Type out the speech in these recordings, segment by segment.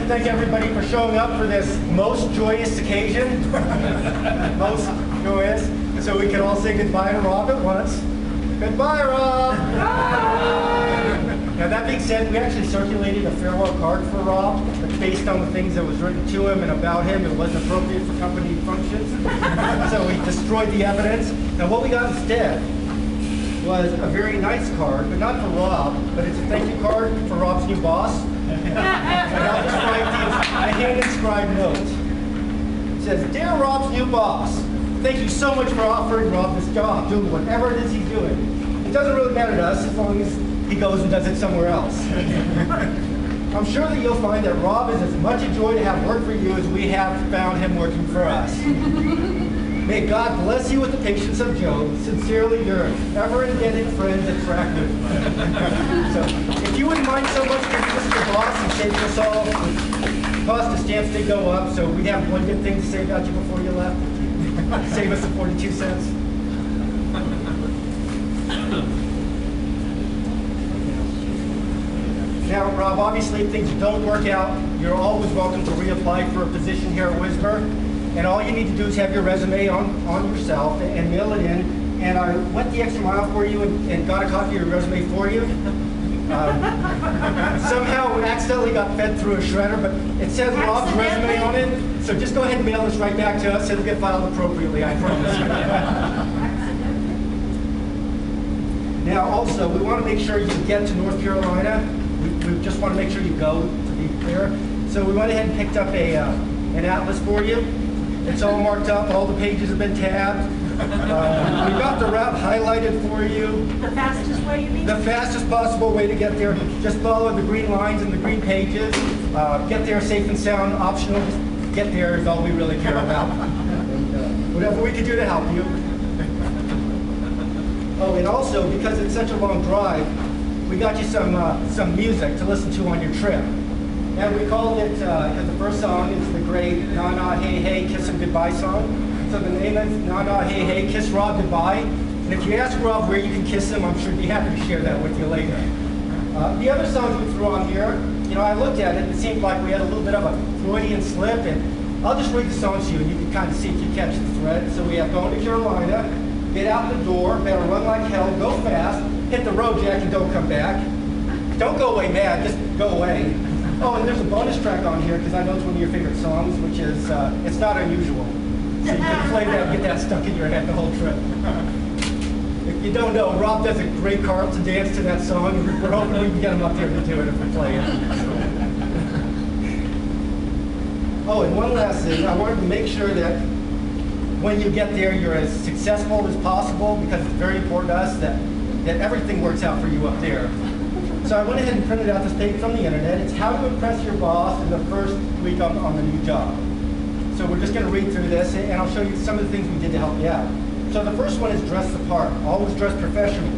thank everybody for showing up for this most joyous occasion. Most joyous. So we can all say goodbye to Rob at once. Goodbye, Rob! Now that being said, we actually circulated a farewell card for Rob, but based on the things that was written to him and about him, it wasn't appropriate for company functions. So we destroyed the evidence. And what we got instead was a very nice card, but not for Rob, but it's a thank you card for Rob's new boss. And I'll just write a hand-inscribed note. It says, "Dear Rob's new boss, thank you so much for offering Rob this job, doing whatever it is he's doing. It doesn't really matter to us as long as he goes and does it somewhere else. I'm sure that you'll find that Rob is as much a joy to have work for you as we have found him working for us. May God bless you with the patience of Job. Sincerely, your ever-indebted friends at TRAC-WSMR." So, if you wouldn't mind so much giving this to your boss and saving us all, the cost of stamps did go up, so we have one good thing to say about you before you left. Save us the 42 cents. Now, Rob, obviously if things don't work out, you're always welcome to reapply for a position here at WSMR. And all you need to do is have your resume on yourself and mail it in. And I went the extra mile for you and got a copy of your resume for you. Somehow it accidentally got fed through a shredder, but it says Rob's resume on it. So just go ahead and mail this right back to us. It'll get filed appropriately, I promise you. Now also, we want to make sure you get to North Carolina. We just want to make sure you go, to be clear. So we went ahead and picked up an atlas for you. It's all marked up, all the pages have been tabbed. We got the route highlighted for you. The fastest way, you mean? The fastest possible way to get there. Just follow the green lines and the green pages. Get there safe and sound, optional. Get there is all we really care about. And, whatever we can do to help you. Oh, and also, because it's such a long drive, we got you some music to listen to on your trip. And we called it, because the first song is the great Na Na Hey Hey Kiss Him Goodbye song. So the name is Na Na Hey Hey Kiss Rob Goodbye. And if you ask Rob where you can kiss him, I'm sure he'd be happy to share that with you later. The other songs we threw on here, you know, I looked at it, it seemed like we had a little bit of a Freudian slip, and I'll just read the songs to you and you can kind of see if you catch the thread. So we have Going to Carolina, Get Out the Door, Better Run Like Hell, Go Fast, Hit the Road Jack and Don't Come Back. Don't go away mad, just go away. Oh, and there's a bonus track on here because I know it's one of your favorite songs, which is, It's Not Unusual. So you can play that and get that stuck in your head the whole trip. If you don't know, Rob does a great Carlton dance to that song, and we're hoping we can get him up there to do it if we play it. Oh, and one last thing, I wanted to make sure that when you get there, you're as successful as possible, because it's very important to us that everything works out for you up there. So I went ahead and printed out this page from the internet. It's how to impress your boss in the first week on the new job. So we're just going to read through this, and I'll show you some of the things we did to help you out. So the first one is dress the part. Always dress professionally.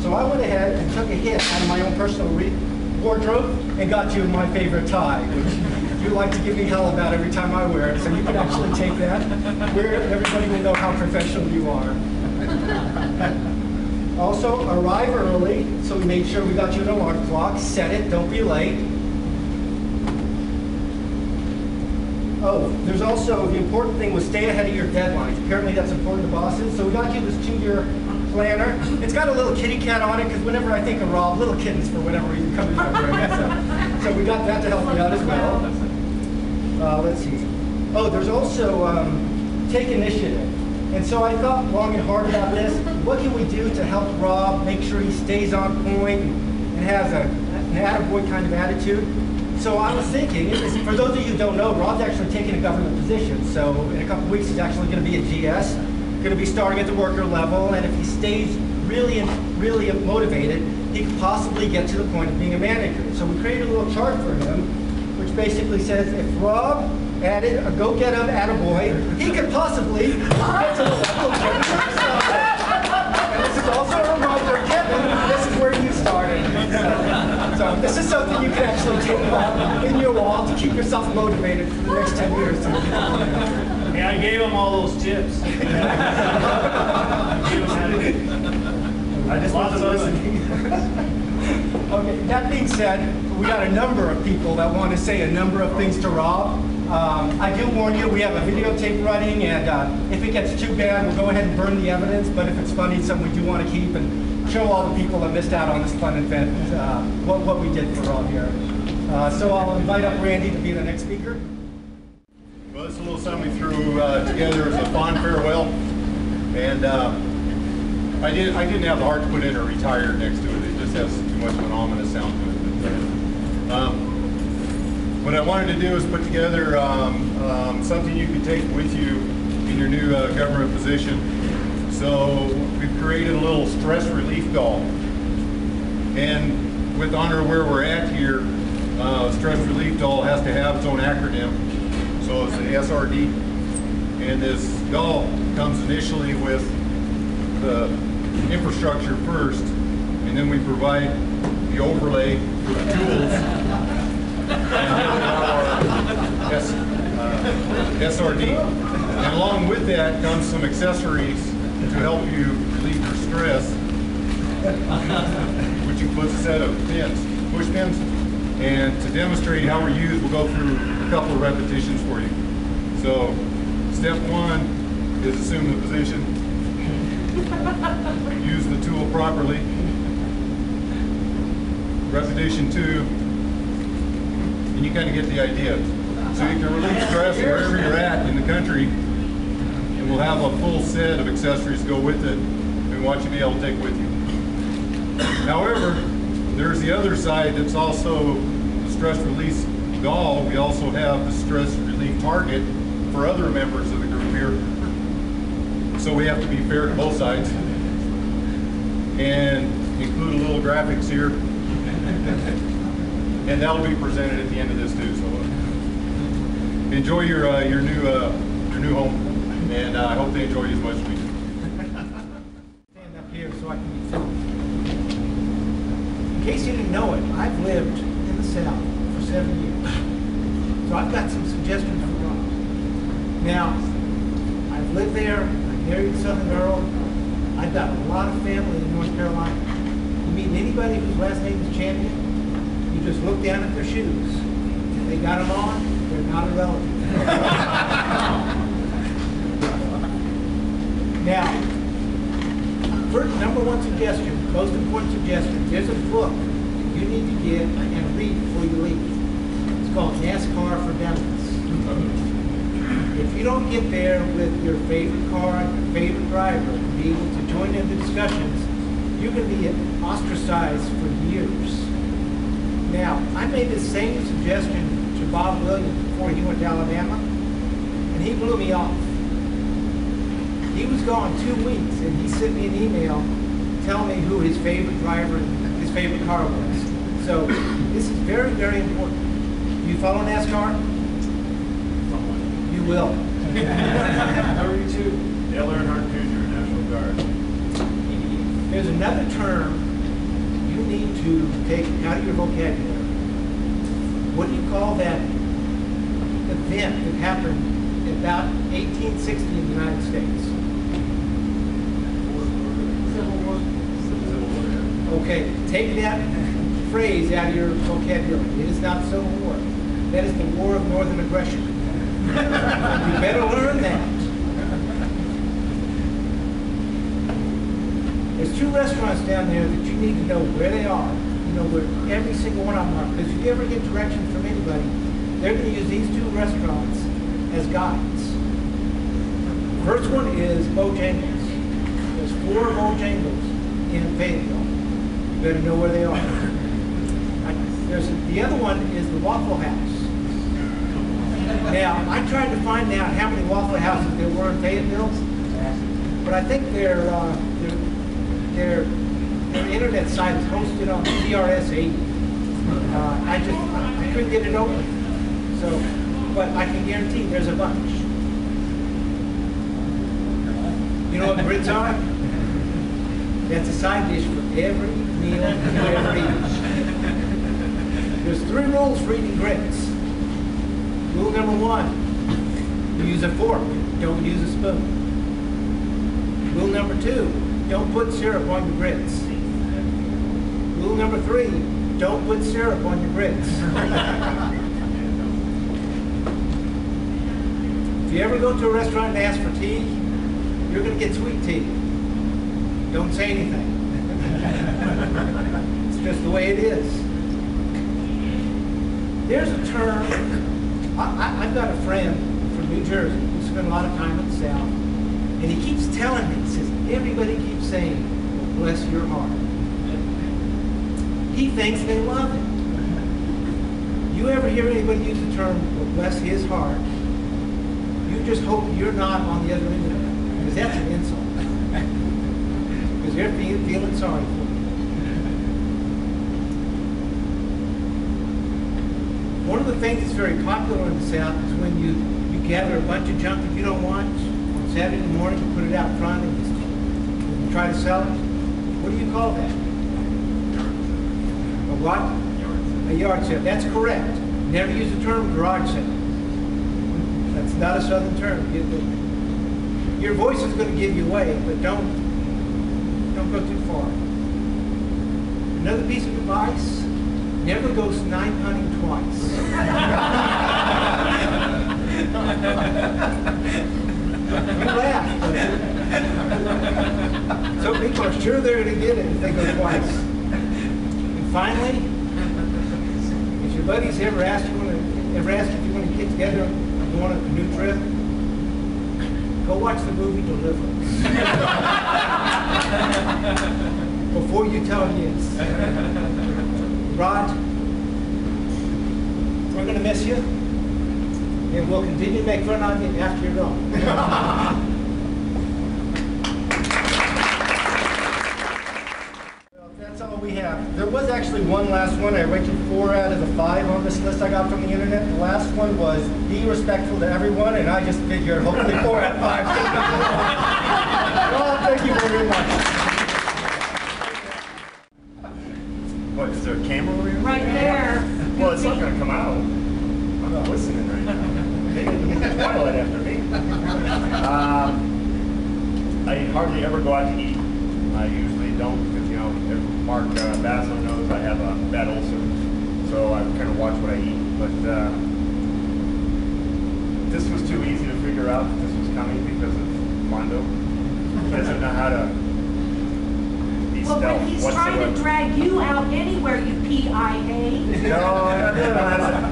So I went ahead and took a hit out of my own personal wardrobe and got you my favorite tie, which you like to give me hell about every time I wear it. So you can actually take that, wear it, and everybody will know how professional you are. Also, arrive early, so we made sure we got you an alarm clock. Set it, don't be late. Oh, there's also, the important thing was stay ahead of your deadlines. Apparently that's important to bosses. So we got you this 2-year planner. It's got a little kitty cat on it, because whenever I think of Rob, little kittens, for whatever reason, come into my brain. So we got that to help you out as well. Let's see. Oh, there's also take initiative. And so I thought long and hard about this. What can we do to help Rob make sure he stays on point and has an attaboy kind of attitude? So I was thinking, for those of you who don't know, Rob's actually taking a government position. So in a couple of weeks, he's actually going to be a GS, going to be starting at the worker level. And if he stays really motivated, he could possibly get to the point of being a manager. So we created a little chart for him, which basically says if Rob added a go-get-em attaboy, he could possibly get to the level of Kevin. And this is also a reminder, Kevin, this is where you started. So this is something you can actually take in your wall to keep yourself motivated for the next 10 years. Yeah, I gave him all those tips. I just want to listen. Okay, that being said, we got a number of people that want to say a number of things to Rob. I do warn you, we have a videotape running, and if it gets too bad, we'll go ahead and burn the evidence, but if it's funny, it's something we do want to keep and show all the people that missed out on this fun event what we did for Rob here. So I'll invite up Randy to be the next speaker. Well, this is a little something we threw together as a fond farewell, and I didn't have the heart to put in a retired next to it. It just has too much of an ominous sound to it. But, what I wanted to do is put together something you can take with you in your new government position. So we've created a little stress relief doll, and with honor of where we're at here, stress relief doll has to have its own acronym. So it's the SRD, and this doll comes initially with the infrastructure first, and then we provide the overlay for the tools, and our SRD. And along with that comes some accessories to help you relieve your stress, which includes a set of pins, push pins. And to demonstrate how we're used, we'll go through a couple of repetitions for you. So, step one is assume the position, use the tool properly. Repetition two, and you kind of get the idea. So you can relieve stress wherever you're at in the country, and we'll have a full set of accessories to go with it, and we want you to be able to take with you. However, there's the other side that's also the stress release doll. We also have the stress relief target for other members of the group here. So we have to be fair to both sides and include a little graphics here. And that'll be presented at the end of this too. So enjoy your new home, and I hope they enjoy you as much as we do. Stand up here so I can be filmed. In case you didn't know it, I've lived in the South for 7 years. So I've got some suggestions for Rob. Now, I've lived there, I married a Southern girl, I've got a lot of family in North Carolina. You meet anybody whose last name is Champion, you just look down at their shoes. If they got them on, they're not irrelevant. Now, first, number one suggestion, most important suggestion, there's a book that you need to get and read before you leave. It's called NASCAR for Dummies. If you don't get there with your favorite car and your favorite driver and be able to join in the discussions, you're going to be ostracized for years. Now, I made the same suggestion to Bob Williams before he went to Alabama, and he blew me off. He was gone 2 weeks, and he sent me an email telling me who his favorite driver and his favorite car was. So this is very, very important. You follow NASCAR? You will. Number two, Dale Earnhardt Jr., National Guard. There's another term you need to take out of your vocabulary. What do you call that event that happened in about 1860 in the United States? Okay, take that phrase out of your vocabulary. It is not Civil War. That is the War of Northern Aggression. You better learn that. There's 2 restaurants down there that you need to know where they are. You know where every single one of them are. Because if you ever get directions from anybody, they're going to use these 2 restaurants as guides. The first one is Bojangles. There's 4 Bojangles in Fayetteville. You better know where they are. The other one is the Waffle House. Now, I tried to find out how many Waffle Houses there were in Fayetteville, but I think their internet site is hosted on TRS-80. I couldn't get it open. So, but I can guarantee there's a bunch. You know what grits are? That's a side dish for every meal you ever eat. There's 3 rules for eating grits. Rule number 1, you use a fork, don't use a spoon. Rule number 2, don't put syrup on your grits. Rule number 3, don't put syrup on your grits. If you ever go to a restaurant and ask for tea, you're going to get sweet tea. Don't say anything. It's just the way it is. There's a term, I've got a friend from New Jersey who spent a lot of time in the South, and he keeps telling me, he says, everybody keeps saying, well, bless your heart. He thinks they love it. You ever hear anybody use the term, well, bless his heart, you just hope you're not on the other end of it, because that's an insult. Because they're feeling sorry for you. One of the things that's very popular in the South is when you gather a bunch of junk that you don't want, on Saturday morning you put it out front and you try to sell it. What do you call that? A what? A yard sale. That's correct. Never use the term garage sale. That's not a Southern term. Your voice is going to give you away, but don't go too far. Another piece of advice, never go snipe hunting twice. You laugh. Some people are sure they're going to get it if they go twice. And finally, if your buddies ever ask you if you want to get together and go on a canoe trip, go watch the movie Deliverance. Before you tell them yes. Rod, we're going to miss you, and we'll continue to make fun of you after you're gone. Well, that's all we have. There was actually one last one. I rated 4 out of the 5 on this list I got from the internet. The last one was be respectful to everyone, and I just figured hopefully 4 out of 5. Well, thank you very much. What, is there a camera over here? Right there. Well, it's not going to come out. I'm not listening right now. They need to get the toilet after me. I hardly ever go out to eat. I usually don't because, you know, Mark Basso knows I have a bad ulcer. So I kind of watch what I eat. But this was too easy to figure out that this was coming because of Mondo. He doesn't know how to be Well, stealth when he's whatsoever. trying to drag you out anywhere, you PIA. No,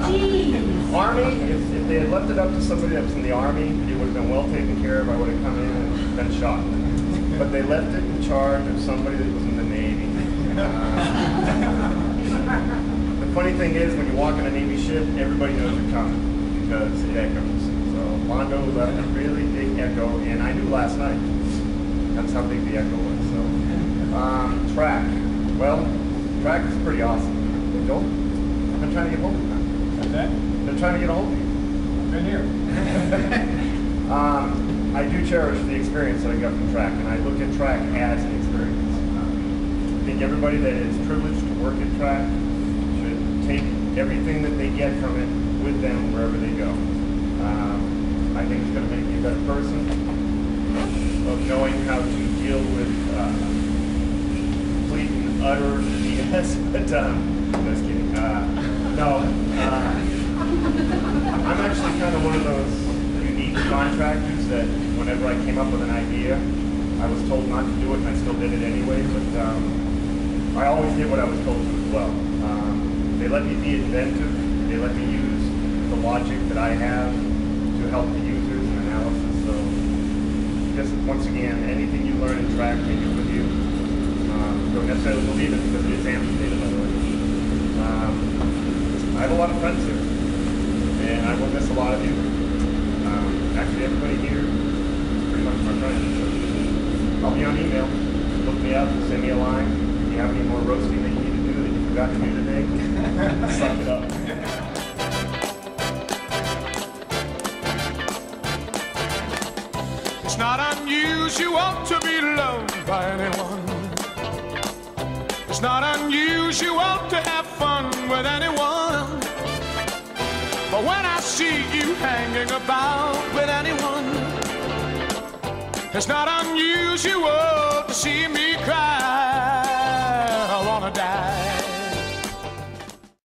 Jeez. Army, if they had left it up to somebody that was in the Army, it would have been well taken care of. I would have come in and been shot. But they left it in charge of somebody that was in the Navy. The funny thing is, when you walk on a Navy ship, everybody knows you're coming because it echoes. So Mondo left a really big echo, and I knew last night. That's how big the echo was. So TRAC. Well, TRAC is pretty awesome. Joel, I've been trying to get hold of you. What's that? Been trying to get a hold of you. Been here. I do cherish the experience that I got from TRAC, and I look at TRAC as an experience. I think everybody that is privileged to work at TRAC should take everything that they get from it with them wherever they go. I think it's going to make you a better person, of knowing how to deal with complete and utter BS, but I'm just kidding. I'm actually kind of one of those unique contractors that whenever I came up with an idea, I was told not to do it and I still did it anyway, but I always did what I was told to as well. They let me be inventive, they let me use the logic that I have to help the users and analysis, so just once again, anything you learn in TRAC, take it with you. Don't necessarily believe it because it is amputated, by the way. I have a lot of friends here, and I will miss a lot of you. Actually, everybody here is pretty much my friend. So I'll be on email. Look me up, send me a line. If you have any more roasting that you need to do that you forgot to do today, suck it up. It's not unusual to be loved by anyone. It's not unusual to have fun with anyone. But when I see you hanging about with anyone, it's not unusual to see me cry.